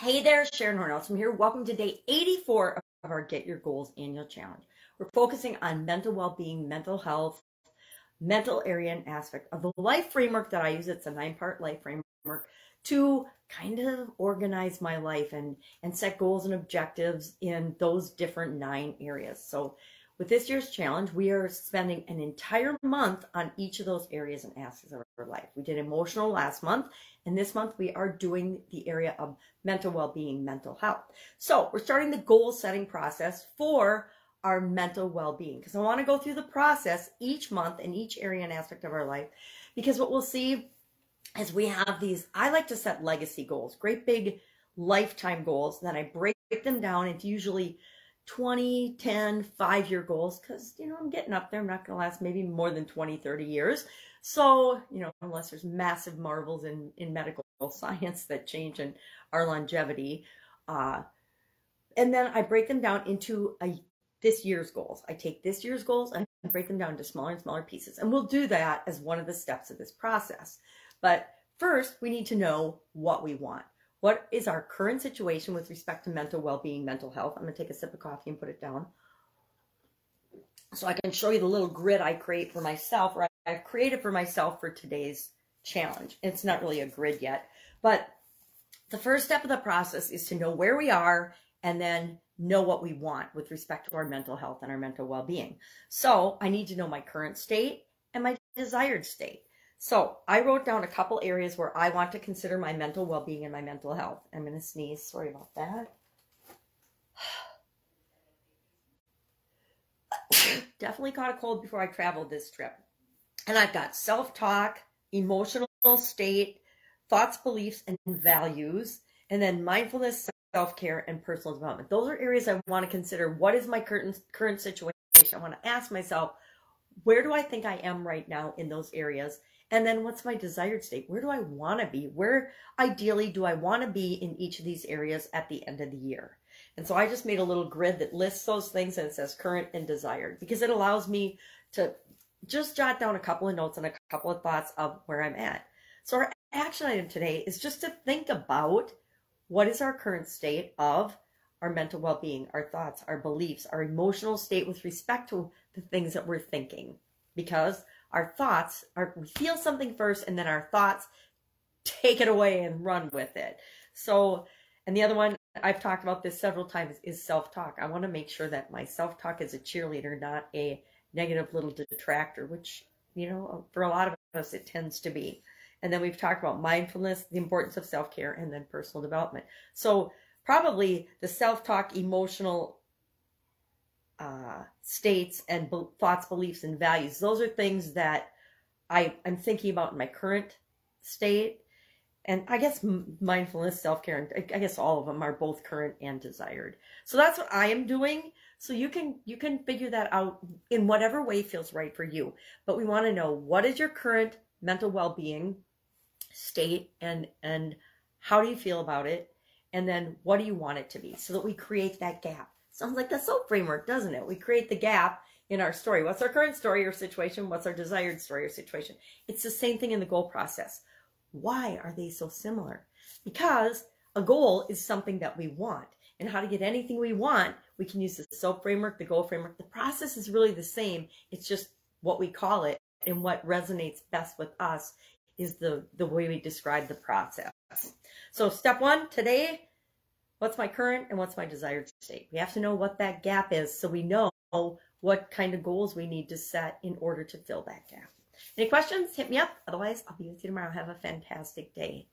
Hey there, Sharon Horne-Ellstrom here. Welcome to day 84 of our Get Your Goals annual challenge. We're focusing on mental well-being, mental health, mental area and aspect of the life framework that I use. It's a 9-part life framework to kind of organize my life and set goals and objectives in those different 9 areas. So with this year's challenge, we are spending an entire month on each of those areas and aspects of our life. We did emotional last month, and this month we are doing the area of mental well-being, mental health. So we're starting the goal setting process for our mental well-being, because I want to go through the process each month in each area and aspect of our life, because what we'll see is we have these, I like to set legacy goals, great big lifetime goals, then I break them down into usually 20, 10, 5-year goals, because, I'm getting up there. I'm not going to last maybe more than 20, 30 years. So, unless there's massive marvels in medical science that change in our longevity. And then I break them down into this year's goals. I take this year's goals and break them down into smaller and smaller pieces. And we'll do that as one of the steps of this process. But first, we need to know what we want. What is our current situation with respect to mental well-being, mental health? I'm going to take a sip of coffee and put it down so I can show you the little grid I create for myself, or I've created for myself for today's challenge. It's not really a grid yet, but the first step of the process is to know where we are and then know what we want with respect to our mental health and our mental well-being. So I need to know my current state and my desired state. So I wrote down a couple areas where I want to consider my mental well-being and my mental health. I'm going to sneeze. Sorry about that. Definitely caught a cold before I traveled this trip. And I've got self-talk, emotional state, thoughts, beliefs, and values, and then mindfulness, self-care, and personal development. Those are areas I want to consider. What is my current situation? I want to ask myself, where do I think I am right now in those areas? And then what's my desired state? Where do I want to be? Where ideally do I want to be in each of these areas at the end of the year? And so I just made a little grid that lists those things, and it says current and desired, because it allows me to just jot down a couple of notes and a couple of thoughts of where I'm at. So our action item today is just to think about what is our current state of our mental well-being, our thoughts, our beliefs, our emotional state with respect to the things that we're thinking. Because our thoughts we feel something first, and then our thoughts take it away and run with it. So, and the other one, I've talked about this several times, is self-talk. I want to make sure that my self-talk is a cheerleader, not a negative little detractor, which, for a lot of us, it tends to be. And then we've talked about mindfulness, the importance of self-care, and then personal development. So probably the self-talk, emotional states and thoughts, beliefs, and values, those are things that I'm thinking about in my current state. And I guess mindfulness, self-care, and I guess all of them are both current and desired. So that's what I am doing. So you can figure that out in whatever way feels right for you. But we want to know, what is your current mental well-being state, and how do you feel about it? And then what do you want it to be, so that we create that gap. Sounds like the SOAP framework, doesn't it? We create the gap in our story. What's our current story or situation? What's our desired story or situation? It's the same thing in the goal process. Why are they so similar? Because a goal is something that we want. And how to get anything we want, we can use the SOAP framework, the goal framework. The process is really the same. It's just what we call it, and what resonates best with us is the way we describe the process. So step 1 today, what's my current and what's my desired state? We have to know what that gap is, so we know what kind of goals we need to set in order to fill that gap. Any questions? Hit me up. Otherwise, I'll be with you tomorrow. Have a fantastic day.